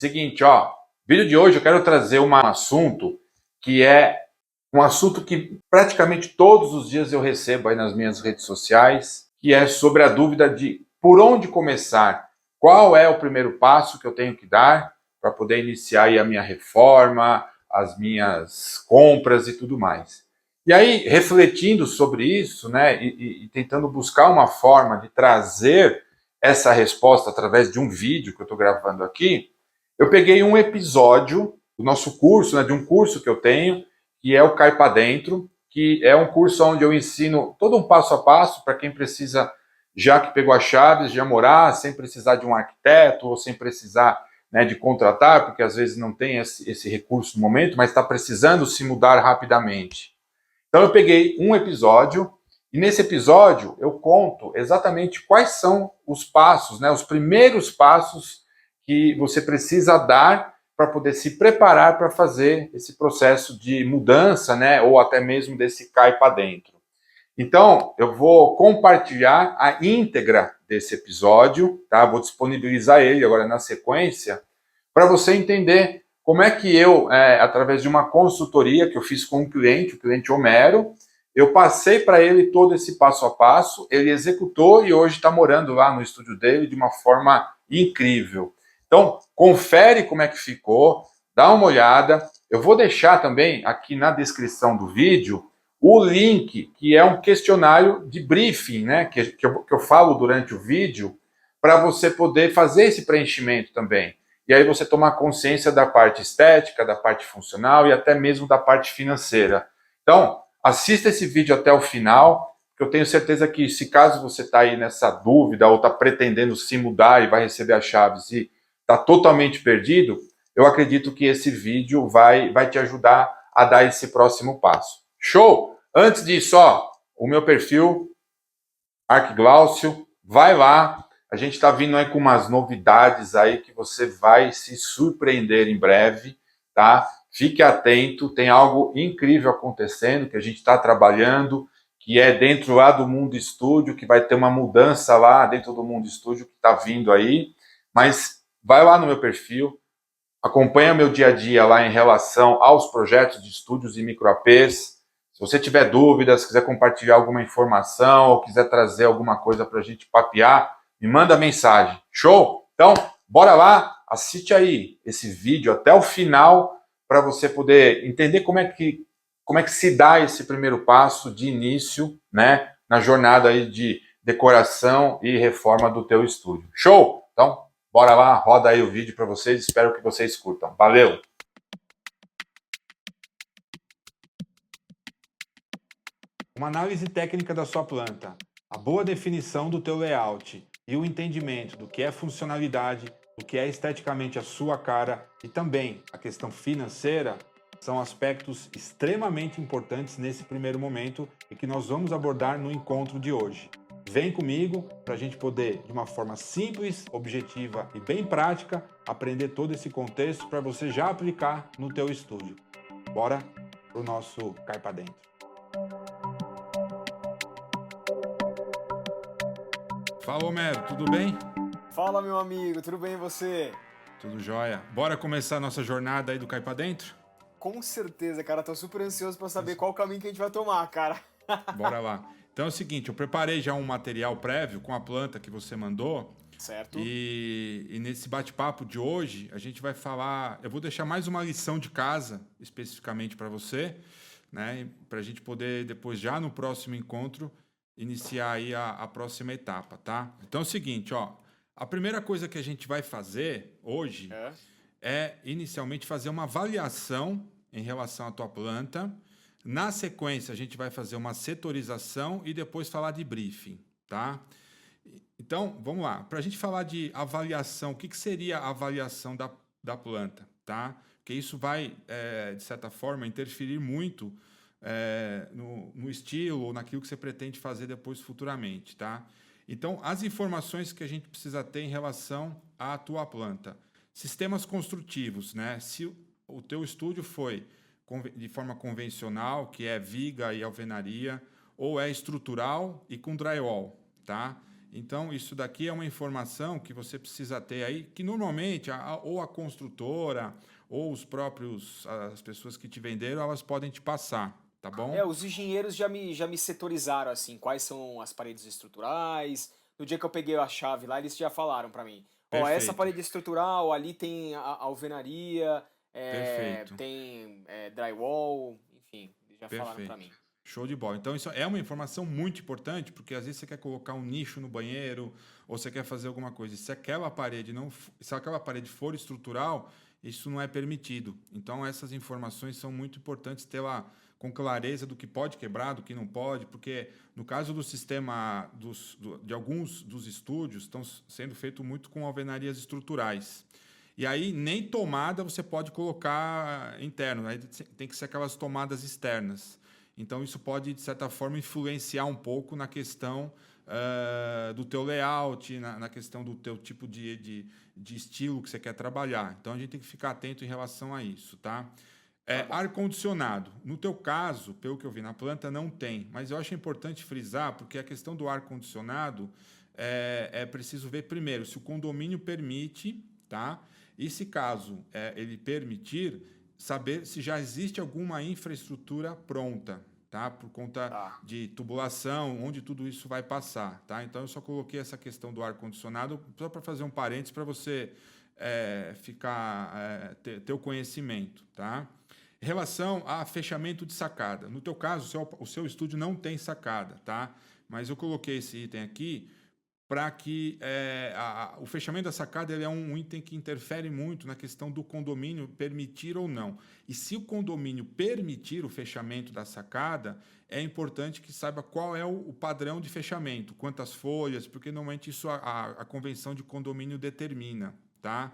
Seguinte, ó, vídeo de hoje eu quero trazer um assunto que é um assunto que praticamente todos os dias eu recebo aí nas minhas redes sociais, que é sobre a dúvida de por onde começar, qual é o primeiro passo que eu tenho que dar para poder iniciar aí a minha reforma, as minhas compras e tudo mais. E aí, refletindo sobre isso, né, e tentando buscar uma forma de trazer essa resposta através de um vídeo que eu estou gravando aqui, eu peguei um episódio do nosso curso, né, de um curso que eu tenho, que é o Cai Pra Dentro, que é um curso onde eu ensino todo um passo a passo para quem precisa, já que pegou as chaves, já morar, sem precisar de um arquiteto ou sem precisar, né, de contratar, porque às vezes não tem esse recurso no momento, mas está precisando se mudar rapidamente. Então eu peguei um episódio e nesse episódio eu conto exatamente quais são os passos, né, os primeiros passos que você precisa dar para poder se preparar para fazer esse processo de mudança, né, ou até mesmo desse cai para dentro. Então, eu vou compartilhar a íntegra desse episódio, tá? Vou disponibilizar ele agora na sequência, para você entender como é que eu, através de uma consultoria que eu fiz com um cliente, o cliente Homero, eu passei para ele todo esse passo a passo, ele executou e hoje está morando lá no estúdio dele de uma forma incrível. Então, confere como é que ficou, dá uma olhada. Eu vou deixar também aqui na descrição do vídeo o link, que é um questionário de briefing, né, que eu falo durante o vídeo, para você poder fazer esse preenchimento também. E aí você tomar consciência da parte estética, da parte funcional e até mesmo da parte financeira. Então, assista esse vídeo até o final, que eu tenho certeza que se caso você está aí nessa dúvida ou está pretendendo se mudar e vai receber as chaves e está totalmente perdido, eu acredito que esse vídeo vai te ajudar a dar esse próximo passo. Show? Antes disso, ó, o meu perfil, Arquiglaucio, vai lá. A gente está vindo aí com umas novidades aí que você vai se surpreender em breve, tá? Fique atento, tem algo incrível acontecendo que a gente está trabalhando, que é dentro lá do Mundo Estúdio, que vai ter uma mudança lá dentro do Mundo Estúdio que está vindo aí. Mas vai lá no meu perfil, acompanha meu dia a dia lá em relação aos projetos de estúdios e micro-APs. Se você tiver dúvidas, quiser compartilhar alguma informação ou quiser trazer alguma coisa para a gente papear, me manda mensagem. Show? Então, bora lá, assiste aí esse vídeo até o final para você poder entender como é que se dá esse primeiro passo de início, né, na jornada aí de decoração e reforma do teu estúdio. Show? Então, bora lá, roda aí o vídeo para vocês, espero que vocês curtam. Valeu! Uma análise técnica da sua planta, a boa definição do teu layout e o entendimento do que é funcionalidade, do que é esteticamente a sua cara e também a questão financeira são aspectos extremamente importantes nesse primeiro momento e que nós vamos abordar no encontro de hoje. Vem comigo para a gente poder, de uma forma simples, objetiva e bem prática, aprender todo esse contexto para você já aplicar no teu estúdio. Bora pro nosso Cai Pra Dentro. Fala, Homero, tudo bem? Fala, meu amigo, tudo bem e você? Tudo jóia. Bora começar a nossa jornada aí do Cai Pra Dentro? Com certeza, cara, tô super ansioso pra saber qual caminho que a gente vai tomar, cara. Bora lá. Então é o seguinte, eu preparei já um material prévio com a planta que você mandou. Certo? E nesse bate-papo de hoje, a gente vai falar. Eu vou deixar mais uma lição de casa, especificamente para você, né? Para a gente poder, depois, já no próximo encontro, iniciar aí a próxima etapa, tá? Então é o seguinte, ó. A primeira coisa que a gente vai fazer hoje é inicialmente fazer uma avaliação em relação à tua planta. Na sequência, a gente vai fazer uma setorização e depois falar de briefing, tá? Então, vamos lá. Para a gente falar de avaliação, o que seria a avaliação da planta, tá? Porque isso vai, de certa forma, interferir muito no estilo ou naquilo que você pretende fazer depois futuramente, tá? Então, as informações que a gente precisa ter em relação à tua planta. Sistemas construtivos, né? Se o teu estúdio foi de forma convencional, que é viga e alvenaria, ou é estrutural e com drywall, tá? Então, isso daqui é uma informação que você precisa ter aí, que normalmente ou a construtora ou as pessoas que te venderam, elas podem te passar, tá bom? Os engenheiros já me setorizaram, assim, quais são as paredes estruturais. No dia que eu peguei a chave lá, eles já falaram pra mim: ó, essa Perfeito, parede estrutural, ali tem a alvenaria, perfeito, tem drywall, enfim, eles já falaram pra perfeito. mim. Show de bola. Então, isso é uma informação muito importante, porque às vezes você quer colocar um nicho no banheiro, ou você quer fazer alguma coisa. E se aquela parede não, se aquela parede for estrutural, isso não é permitido. Então, essas informações são muito importantes ter lá com clareza do que pode quebrar, do que não pode, porque no caso do sistema de alguns dos estúdios, estão sendo feito muito com alvenarias estruturais. E aí, nem tomada você pode colocar interno, aí tem que ser aquelas tomadas externas. Então, isso pode, de certa forma, influenciar um pouco na questão do teu layout, na questão do teu tipo de estilo que você quer trabalhar. Então, a gente tem que ficar atento em relação a isso, tá? Tá bom. Ar-condicionado. No teu caso, pelo que eu vi na planta, não tem. Mas eu acho importante frisar, porque a questão do ar-condicionado é preciso ver primeiro se o condomínio permite, tá? E se caso ele permitir, saber se já existe alguma infraestrutura pronta, tá? Por conta Tá. de tubulação, onde tudo isso vai passar, tá? Então eu só coloquei essa questão do ar-condicionado só para fazer um parênteses para você ter o conhecimento, tá? Em relação a fechamento de sacada. No teu caso, o seu estúdio não tem sacada, tá? Mas eu coloquei esse item aqui para que o fechamento da sacada ele é um item que interfere muito na questão do condomínio permitir ou não. E se o condomínio permitir o fechamento da sacada, é importante que saiba qual é o padrão de fechamento, quantas folhas, porque normalmente isso a convenção de condomínio determina, tá?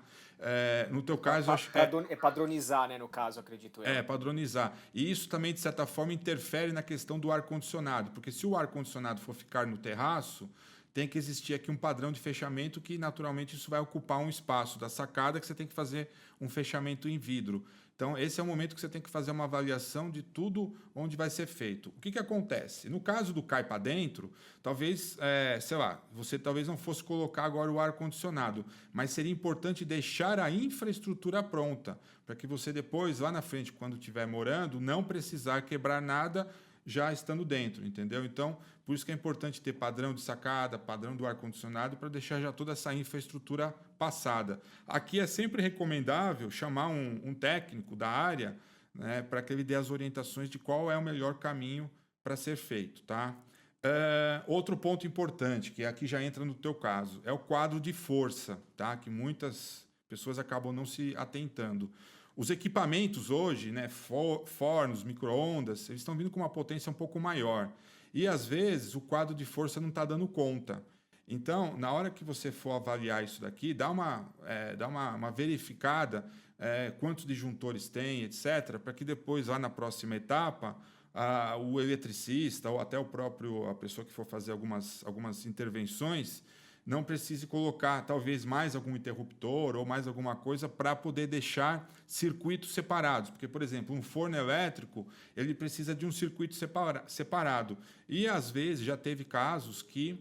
No teu caso, acho que É padronizar, né, no caso, acredito eu. padronizar. E isso também, de certa forma, interfere na questão do ar-condicionado, porque se o ar-condicionado for ficar no terraço, tem que existir aqui um padrão de fechamento que, naturalmente, isso vai ocupar um espaço da sacada que você tem que fazer um fechamento em vidro. Então, esse é o momento que você tem que fazer uma avaliação de tudo onde vai ser feito. O que, que acontece? No caso do cai para dentro, talvez, sei lá, você talvez não fosse colocar agora o ar-condicionado, mas seria importante deixar a infraestrutura pronta, para que você depois, lá na frente, quando estiver morando, não precisar quebrar nada já estando dentro, entendeu? Então, por isso que é importante ter padrão de sacada, padrão do ar-condicionado, para deixar já toda essa infraestrutura passada. Aqui é sempre recomendável chamar um técnico da área, né, para que ele dê as orientações de qual é o melhor caminho para ser feito, tá? Outro ponto importante, que aqui já entra no teu caso, é o quadro de força, tá? Que muitas pessoas acabam não se atentando. Os equipamentos hoje, né, fornos, micro-ondas, eles estão vindo com uma potência um pouco maior. E às vezes o quadro de força não está dando conta. Então, na hora que você for avaliar isso daqui, dá uma verificada quantos disjuntores tem, etc., para que depois, lá na próxima etapa, o eletricista ou até a pessoa que for fazer algumas intervenções não precise colocar talvez mais algum interruptor ou mais alguma coisa para poder deixar circuitos separados. Porque, por exemplo, um forno elétrico, ele precisa de um circuito separado. E, às vezes, já teve casos que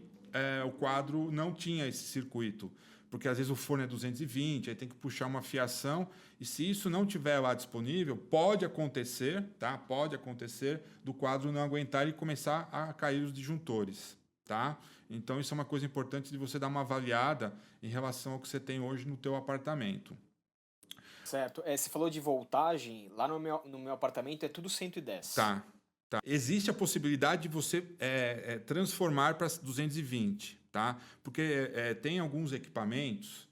o quadro não tinha esse circuito. Porque, às vezes, o forno é 220, aí tem que puxar uma fiação. E se isso não tiver lá disponível, pode acontecer, tá? Pode acontecer do quadro não aguentar e começar a cair os disjuntores, tá? Então, isso é uma coisa importante de você dar uma avaliada em relação ao que você tem hoje no teu apartamento. Certo. Você falou de voltagem, lá no meu apartamento é tudo 110. Tá, tá. Existe a possibilidade de você transformar para 220, tá? Porque tem alguns equipamentos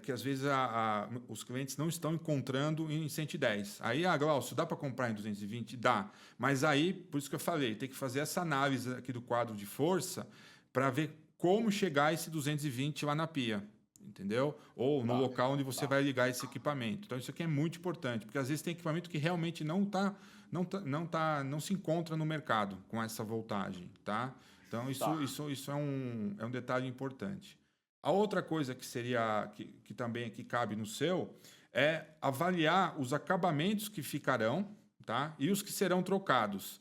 que às vezes os clientes não estão encontrando em 110. Aí, Glaucio, dá para comprar em 220? Dá. Mas aí, por isso que eu falei, tem que fazer essa análise aqui do quadro de força para ver como chegar a esse 220 lá na pia, entendeu? Ou no local onde você vai ligar esse equipamento. Então, isso aqui é muito importante, porque às vezes tem equipamento que realmente não se encontra no mercado com essa voltagem, tá? Então, isso é um detalhe importante. A outra coisa que seria que também aqui cabe no seu é avaliar os acabamentos que ficarão, tá? E os que serão trocados.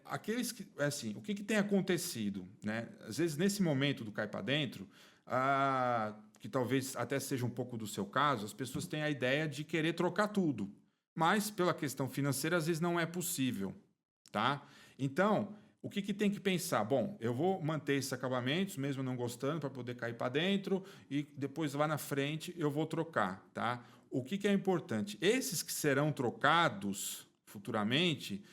aqueles que, assim, o que tem acontecido, né? Às vezes, nesse momento do Cai para Dentro, que talvez até seja um pouco do seu caso, as pessoas têm a ideia de querer trocar tudo, mas pela questão financeira, às vezes não é possível, tá? Então, o que tem que pensar? Bom, eu vou manter esses acabamentos, mesmo não gostando, para poder cair para dentro, e depois lá na frente eu vou trocar, tá? O que é importante? Esses que serão trocados futuramente,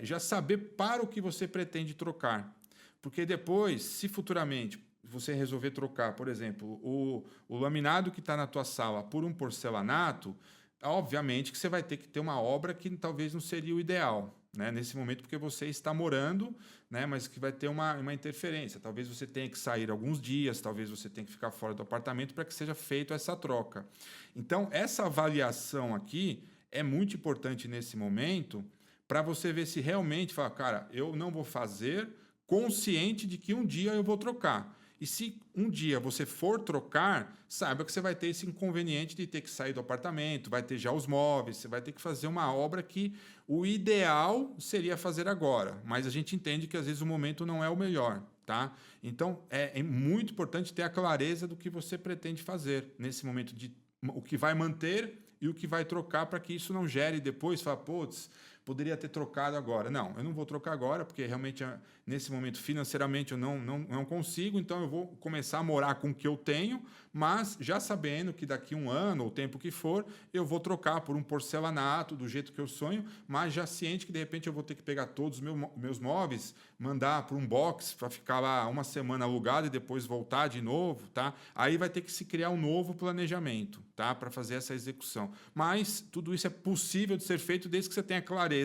já saber para o que você pretende trocar. Porque depois, se futuramente você resolver trocar, por exemplo, o laminado que está na tua sala por um porcelanato, obviamente que você vai ter que ter uma obra que talvez não seria o ideal, né, nesse momento, porque você está morando, né, mas que vai ter uma interferência. Talvez você tenha que sair alguns dias, talvez você tenha que ficar fora do apartamento para que seja feita essa troca. Então, essa avaliação aqui é muito importante nesse momento para você ver se realmente fala, cara, eu não vou fazer consciente de que um dia eu vou trocar. E se um dia você for trocar, saiba que você vai ter esse inconveniente de ter que sair do apartamento, vai ter já os móveis, você vai ter que fazer uma obra que o ideal seria fazer agora, mas a gente entende que às vezes o momento não é o melhor, tá? Então é muito importante ter a clareza do que você pretende fazer nesse momento, de o que vai manter e o que vai trocar, para que isso não gere depois, fala, putz, poderia ter trocado agora. Não, eu não vou trocar agora, porque realmente nesse momento financeiramente eu não consigo, então eu vou começar a morar com o que eu tenho, mas já sabendo que daqui um ano, ou o tempo que for, eu vou trocar por um porcelanato do jeito que eu sonho, mas já ciente que de repente eu vou ter que pegar todos os meus móveis, mandar para um box para ficar lá uma semana alugado e depois voltar de novo, tá? Aí vai ter que se criar um novo planejamento, tá? Para fazer essa execução. Mas tudo isso é possível de ser feito desde que você tenha clareza,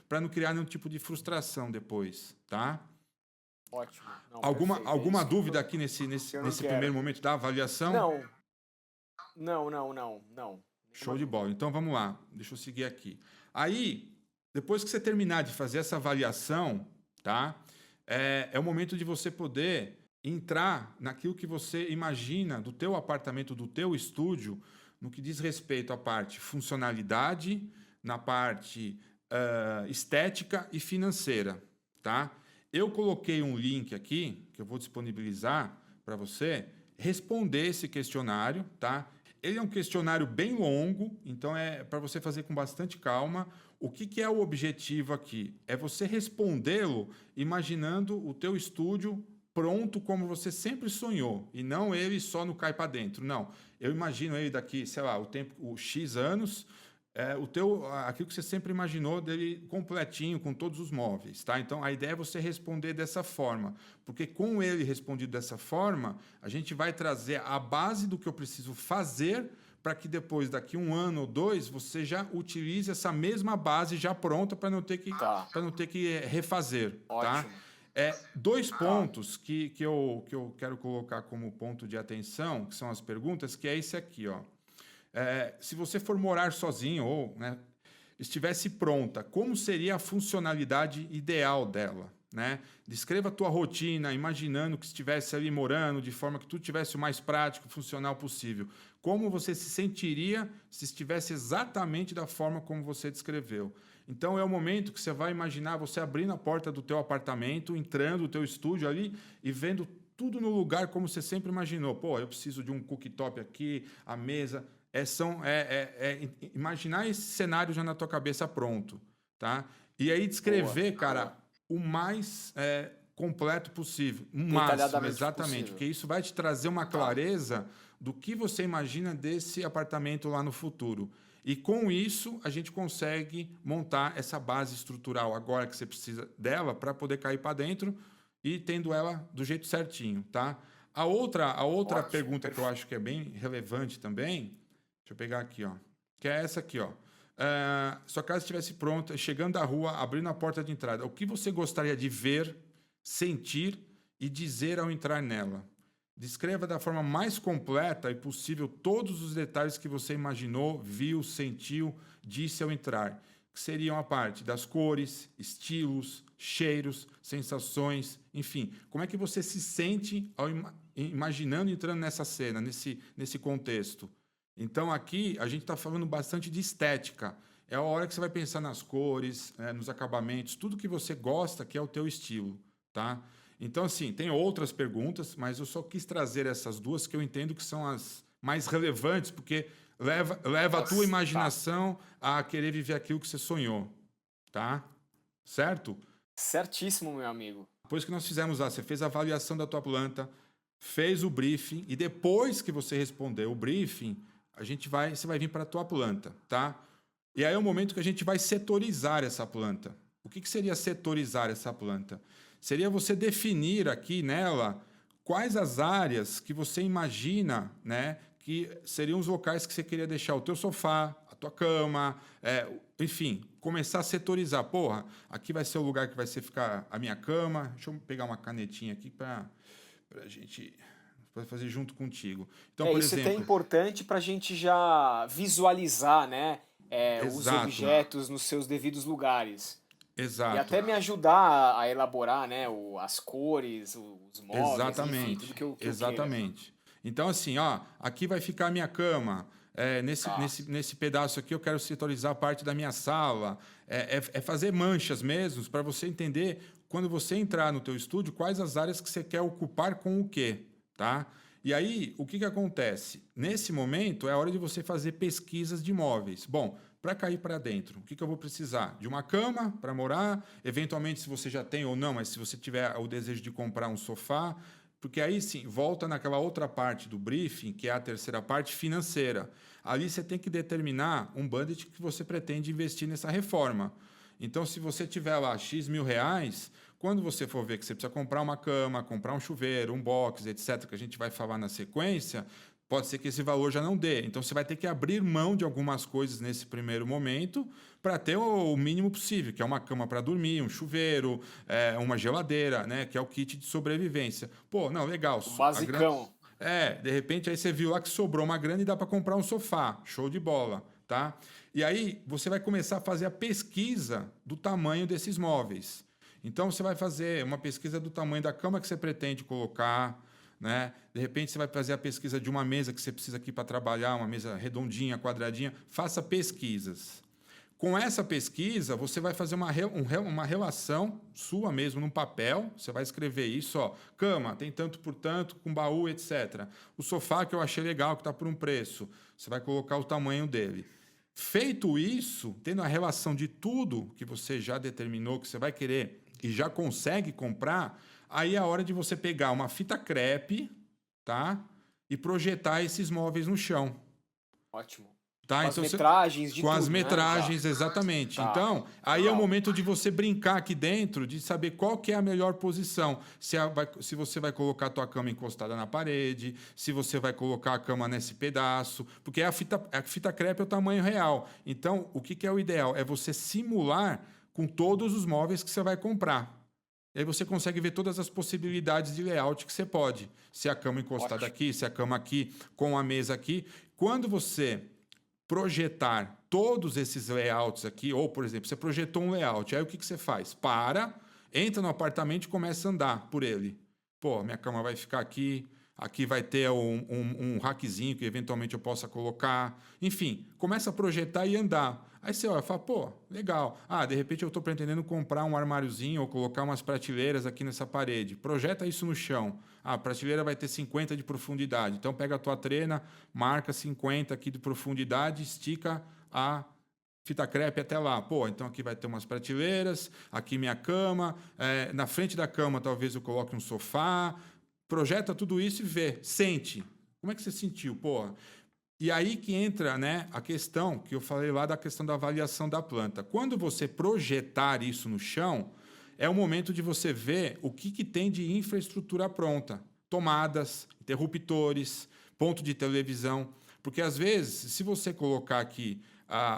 para não criar nenhum tipo de frustração depois, tá? Ótimo. Não, alguma dúvida aqui nesse primeiro momento da avaliação? Não. Show de bola. Então vamos lá. Deixa eu seguir aqui. Aí, depois que você terminar de fazer essa avaliação, tá? É o momento de você poder entrar naquilo que você imagina do teu apartamento, do teu estúdio, no que diz respeito à parte funcionalidade, na parte estética e financeira, tá? Eu coloquei um link aqui, que eu vou disponibilizar para você responder esse questionário, tá? Ele é um questionário bem longo, então é para você fazer com bastante calma. O que é o objetivo aqui? É você respondê-lo imaginando o teu estúdio pronto como você sempre sonhou, e não ele só no cai para dentro. Não, eu imagino ele daqui, sei lá, o X anos, aquilo que você sempre imaginou dele completinho, com todos os móveis, tá? Então, a ideia é você responder dessa forma, porque com ele respondido dessa forma, a gente vai trazer a base do que eu preciso fazer para que depois, daqui um ano ou dois, você já utilize essa mesma base já pronta para não ter que, refazer, tá? Dois pontos que eu quero colocar como ponto de atenção, que são as perguntas, que é esse aqui, ó. Se você for morar sozinho ou, né, estivesse pronta, como seria a funcionalidade ideal dela? Né? Descreva a tua rotina, imaginando que estivesse ali morando, de forma que tudo tivesse o mais prático, funcional possível. Como você se sentiria se estivesse exatamente da forma como você descreveu? Então é o momento que você vai imaginar você abrindo a porta do teu apartamento, entrando no teu estúdio ali e vendo tudo no lugar como você sempre imaginou. Pô, eu preciso de um cooktop aqui, a mesa. Imaginar esse cenário já na tua cabeça pronto, tá? E aí descrever, cara, o mais completo possível, o máximo, exatamente, possível. Porque isso vai te trazer uma clareza do que você imagina desse apartamento lá no futuro. E com isso, a gente consegue montar essa base estrutural agora que você precisa dela para poder cair para dentro e tendo ela do jeito certinho, tá? A outra pergunta que eu acho que é bem relevante também, deixa eu pegar aqui, ó, que é essa aqui, ó. Sua casa estivesse pronta, chegando da rua, abrindo a porta de entrada, o que você gostaria de ver, sentir e dizer ao entrar nela? Descreva da forma mais completa e possível todos os detalhes que você imaginou, viu, sentiu, disse ao entrar, que seriam a parte das cores, estilos, cheiros, sensações, enfim. Como é que você se sente imaginando entrando nessa cena, nesse contexto? Então, aqui, a gente está falando bastante de estética. é a hora que você vai pensar nas cores, nos acabamentos, tudo que você gosta, que é o teu estilo, tá? Então, assim, tem outras perguntas, mas eu só quis trazer essas duas que eu entendo que são as mais relevantes, porque leva a tua Nossa, tá. imaginação a querer viver aquilo que você sonhou, tá? Certo? Certíssimo, meu amigo. Depois que nós fizemos lá, você fez a avaliação da tua planta, fez o briefing, e depois que você respondeu o briefing, você vai vir para a tua planta, tá? E aí é o momento que a gente vai setorizar essa planta. O que seria setorizar essa planta? Seria você definir aqui nela quais as áreas que você imagina, né, que seriam os locais que você queria deixar o teu sofá, a tua cama, enfim, começar a setorizar. Porra, aqui vai ser o lugar que vai ficar a minha cama. Deixa eu pegar uma canetinha aqui para a gente fazer junto contigo. Então, por Isso é até exemplo, importante para a gente já visualizar, né, os exato, objetos nos seus devidos lugares. E exato. até me ajudar a elaborar, né, as cores, os móveis, enfim, tudo Exatamente, que eu queira. exatamente. Então, assim, ó, aqui vai ficar a minha cama. Tá. Nesse pedaço aqui eu quero setorizar parte da minha sala. É fazer manchas mesmo para você entender, quando você entrar no teu estúdio, quais as áreas que você quer ocupar com o quê, tá? E aí, o que acontece? Nesse momento, é a hora de você fazer pesquisas de imóveis. Bom, para cair para dentro, o que eu vou precisar? De uma cama para morar, eventualmente, se você já tem ou não, mas se você tiver o desejo de comprar um sofá, porque aí sim, volta naquela outra parte do briefing, que é a terceira parte financeira. Ali você tem que determinar um budget que você pretende investir nessa reforma. Então, se você tiver lá X mil reais, quando você for ver que você precisa comprar uma cama, comprar um chuveiro, um box, etc., que a gente vai falar na sequência, pode ser que esse valor já não dê. Então, você vai ter que abrir mão de algumas coisas nesse primeiro momento para ter o mínimo possível, que é uma cama para dormir, um chuveiro, uma geladeira, né, que é o kit de sobrevivência. Pô, não, legal. O basicão. De repente aí você viu lá que sobrou uma grana e dá para comprar um sofá. Show de bola, tá? E aí você vai começar a fazer a pesquisa do tamanho desses móveis. Então você vai fazer uma pesquisa do tamanho da cama que você pretende colocar, né? De repente você vai fazer a pesquisa de uma mesa que você precisa aqui para trabalhar, uma mesa redondinha, quadradinha. Faça pesquisas. Com essa pesquisa, você vai fazer uma relação sua mesmo num papel. Você vai escrever isso, ó, cama, tem tanto por tanto, com baú, etc. O sofá que eu achei legal, que está por um preço. Você vai colocar o tamanho dele. Feito isso, tendo a relação de tudo que você já determinou que você vai querer e já consegue comprar, aí é a hora de você pegar uma fita crepe, tá? E projetar esses móveis no chão. Ótimo. Tá, Com as então metragens de com as tudo, né? metragens, exatamente. Tá. Então, aí é o momento de você brincar aqui dentro, de saber qual que é a melhor posição. Se você vai colocar a tua cama encostada na parede, se você vai colocar a cama nesse pedaço, porque a fita crepe é o tamanho real. Então, o que é o ideal? É você simular com todos os móveis que você vai comprar. E aí você consegue ver todas as possibilidades de layout que você pode. Se a cama encostada aqui, se a cama aqui, com a mesa aqui. Quando você projetar todos esses layouts aqui, ou, por exemplo, você projetou um layout, aí o que você faz? Entra no apartamento e começa a andar por ele. Pô, minha cama vai ficar aqui, aqui vai ter um rackzinho que eventualmente eu possa colocar. Enfim, começa a projetar e andar. Aí você olha e fala, pô, legal. De repente eu estou pretendendo comprar um armáriozinho ou colocar umas prateleiras aqui nessa parede. Projeta isso no chão. A prateleira vai ter 50 de profundidade. Então pega a tua trena, marca 50 aqui de profundidade, estica a fita crepe até lá. Pô, então aqui vai ter umas prateleiras, aqui minha cama, na frente da cama talvez eu coloque um sofá. Projeta tudo isso e vê, sente. Como é que você sentiu? Pô, e aí que entra, né, a questão que eu falei lá da questão da avaliação da planta. Quando você projetar isso no chão, é o momento de você ver o que tem de infraestrutura pronta. Tomadas, interruptores, ponto de televisão. Porque, às vezes, se você colocar aqui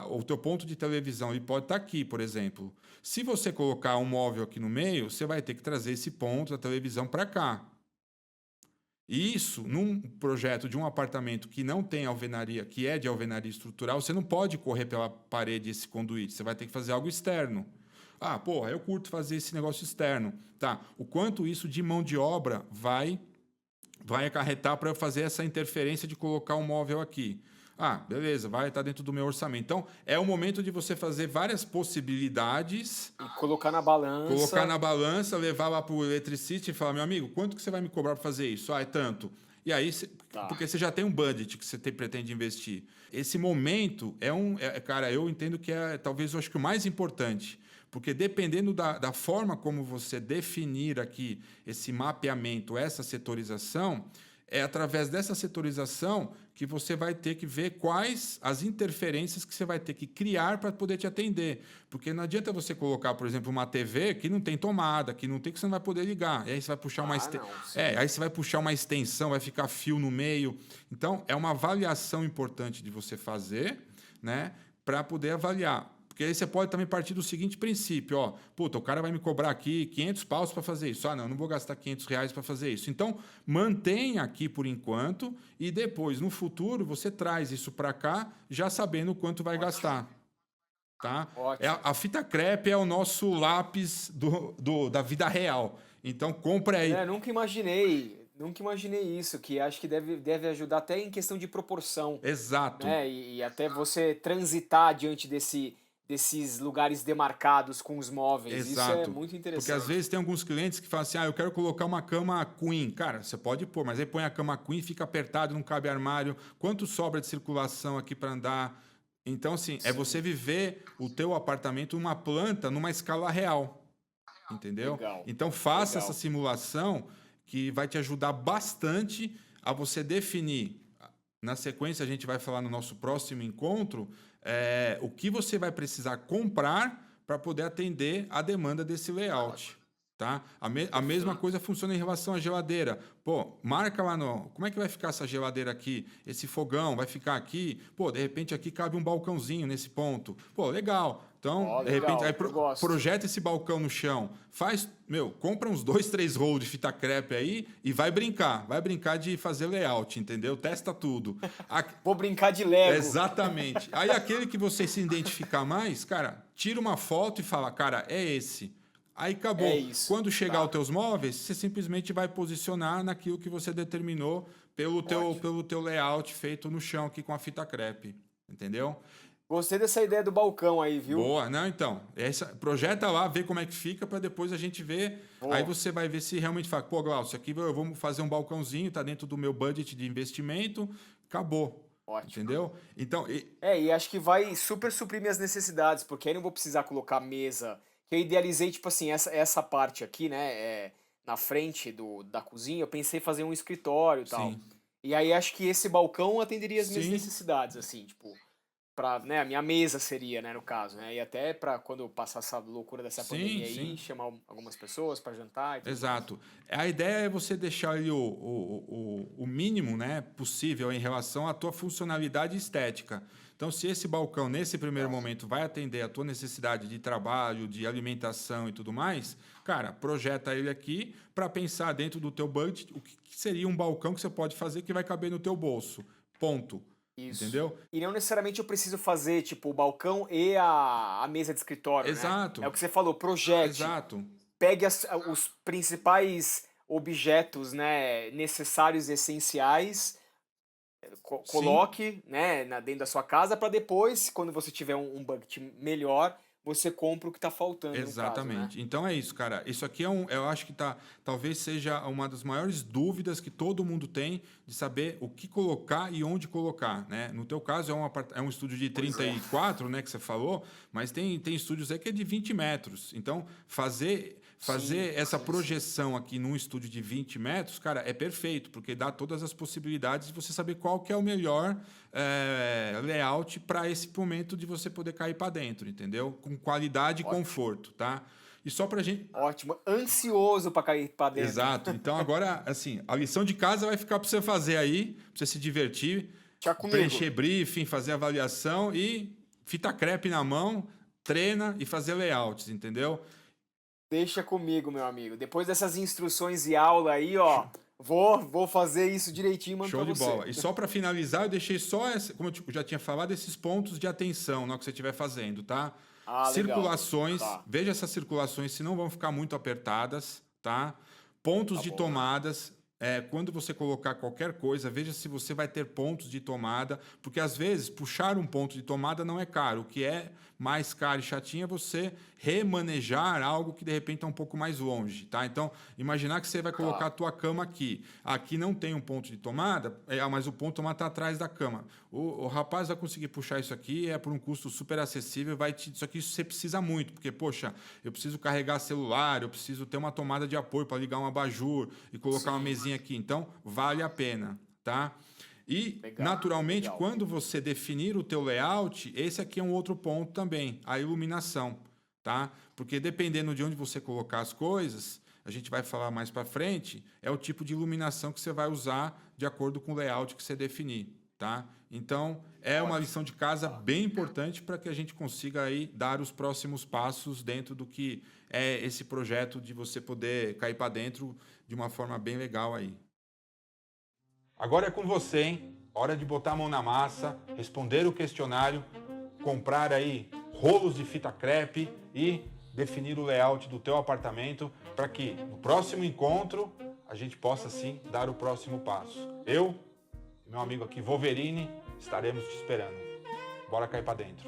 o teu ponto de televisão, ele pode estar aqui, por exemplo. Se você colocar um móvel aqui no meio, você vai ter que trazer esse ponto da televisão para cá. E isso, num projeto de um apartamento que não tem alvenaria, que é de alvenaria estrutural, você não pode correr pela parede esse conduíte, você vai ter que fazer algo externo. Eu curto fazer esse negócio externo. Tá, o quanto isso de mão de obra vai acarretar para eu fazer essa interferência de colocar um móvel aqui? Ah, beleza, vai estar dentro do meu orçamento. Então, é o momento de você fazer várias possibilidades, E colocar na colocar balança. na balança, levar lá para o eletricista e falar, meu amigo, quanto que você vai me cobrar para fazer isso? Ah, é tanto. E aí, Tá. porque você já tem um budget que você pretende investir. Esse momento cara, eu entendo que talvez eu acho que o mais importante. Porque dependendo da forma como você definir aqui esse mapeamento, essa setorização, é através dessa setorização que você vai ter que ver quais as interferências que você vai ter que criar para poder te atender. Porque não adianta você colocar, por exemplo, uma TV que não tem tomada, que não tem, que você não vai poder ligar. E aí você vai puxar Não, sim. aí você vai puxar uma extensão, vai ficar fio no meio. Então, é uma avaliação importante de você fazer, né, para poder avaliar. Porque aí você pode também partir do seguinte princípio, ó, puta, o cara vai me cobrar aqui 500 paus para fazer isso. Ah, não vou gastar 500 reais para fazer isso. Então, mantenha aqui por enquanto e depois, no futuro, você traz isso para cá, já sabendo o quanto vai gastar. Tá? Ótimo. A fita crepe é o nosso lápis da vida real. Então, compre aí. Nunca imaginei isso, que acho que deve ajudar até em questão de proporção, Exato. né? E até você transitar diante desses lugares demarcados com os móveis. Isso é Exato. muito Porque às interessante. vezes tem alguns clientes que falam assim: ah, eu quero colocar uma cama queen. Cara, você pode pôr, mas aí põe a cama queen, fica apertado, não cabe armário. Quanto sobra de circulação aqui para andar? Então, assim, é você Sim, viver o teu apartamento uma planta numa escala real. Entendeu? legal, Então, faça essa legal. simulação que vai te ajudar bastante a você definir. Na sequência, a gente vai falar no nosso próximo encontro o que você vai precisar comprar para poder atender a demanda desse layout. Tá? A mesma Perfeito. coisa funciona em relação à geladeira. Pô, marca lá no. Como é que vai ficar essa geladeira aqui? Esse fogão vai ficar aqui? Pô, de repente aqui cabe um balcãozinho nesse ponto. Pô, legal. Então, Ó, de repente, aí legal, eu gosto. projeta esse balcão no chão. Compra uns 2, 3 rolos de fita crepe aí e vai brincar. Vai brincar de fazer layout, entendeu? Testa tudo. Vou brincar de Lego. Exatamente. Aí aquele que você se identificar mais, cara, tira uma foto e fala, cara, é esse. Aí É acabou. isso. Quando chegar os Tá, teus móveis, você simplesmente vai posicionar naquilo que você determinou ótimo. pelo teu layout feito no chão aqui com a fita crepe. Entendeu? Gostei dessa ideia do balcão aí, viu? Boa, não, então. Projeta lá, vê como é que fica, para depois a gente ver. Aí Vou. você vai ver se realmente fala, pô, Glaucio, aqui eu vou fazer um balcãozinho, tá dentro do meu budget de investimento, acabou. Ótimo. Entendeu? Então, E acho que vai super suprir minhas necessidades, porque aí não vou precisar colocar mesa. Que eu idealizei, tipo assim, essa parte aqui, né? Na frente da cozinha, eu pensei em fazer um escritório e tal. sim. E aí acho que esse balcão atenderia as minhas Sim, necessidades, assim, tipo, né, a minha mesa seria, né, no caso, né? E até pra quando eu passar essa loucura dessa sim, pandemia aí, sim. chamar algumas pessoas pra jantar e tudo mais. Exato. A ideia é você deixar ali o mínimo, né, possível em relação à tua funcionalidade estética. Então, se esse balcão, nesse primeiro Legal. momento, vai atender a tua necessidade de trabalho, de alimentação e tudo mais, cara, projeta ele aqui para pensar dentro do teu budget o que seria um balcão que você pode fazer que vai caber no teu bolso. Ponto. Isso. Entendeu? E não necessariamente eu preciso fazer, tipo, o balcão e a mesa de escritório, né? É Exato. o que você falou, projete, Exato. pegue os principais objetos, né, necessários e essenciais, Sim. coloque, né, dentro da sua casa para depois, quando você tiver um budget melhor, você compra o que tá faltando, no caso, né? Exatamente. Então é isso, cara. Isso aqui eu acho que talvez seja uma das maiores dúvidas que todo mundo tem de saber o que colocar e onde colocar, né? No teu caso é um estúdio de Pois trinta é. e quatro, né, que você falou, mas tem estúdios aí que é de 20 metros. Então, Sim, fazer essa sim, sim. projeção aqui num estúdio de 20 metros, cara, é perfeito, porque dá todas as possibilidades de você saber qual que é o melhor layout para esse momento de você poder cair para dentro, entendeu? Com qualidade e Ótimo. conforto, tá? E só pra gente. Ótimo. Ansioso para cair para dentro. Exato. Então agora, assim, a lição de casa vai ficar para você fazer aí, para você se divertir, Tchau comigo. preencher briefing, fazer avaliação e fita crepe na mão, treina e fazer layouts, entendeu? Deixa comigo, meu amigo. Depois dessas instruções e aula aí, ó, vou fazer isso direitinho e mando Show pra de você. bola. E só para finalizar, eu deixei só como eu já tinha falado, esses pontos de atenção na hora que você estiver fazendo, tá? Ah, legal. Circulações, Tá, veja essas circulações se não vão ficar muito apertadas, tá? Pontos tá de bom. tomadas, quando você colocar qualquer coisa, veja se você vai ter pontos de tomada, porque às vezes puxar um ponto de tomada não é caro. O que é mais caro e chatinho é você remanejar algo que de repente está um pouco mais longe, tá? Então, imaginar que você vai colocar a tua cama aqui. Aqui não tem um ponto de tomada, mas o ponto de tomada está atrás da cama. O rapaz vai conseguir puxar isso aqui, por um custo super acessível, só que isso você precisa muito, porque, poxa, eu preciso carregar celular, eu preciso ter uma tomada de apoio para ligar um abajur e colocar uma mesinha aqui. Então, vale a pena, tá? E, naturalmente, quando você definir o teu layout, esse aqui é um outro ponto também, a iluminação, tá? Porque dependendo de onde você colocar as coisas, a gente vai falar mais para frente, é o tipo de iluminação que você vai usar de acordo com o layout que você definir, tá? Então, é uma lição de casa bem importante para que a gente consiga aí dar os próximos passos dentro do que é esse projeto de você poder cair para dentro de uma forma bem legal aí. Agora é com você, hein? Hora de botar a mão na massa, responder o questionário, comprar aí rolos de fita crepe e definir o layout do teu apartamento para que no próximo encontro a gente possa sim dar o próximo passo. Eu e meu amigo aqui Wolverine estaremos te esperando. Bora cair para dentro.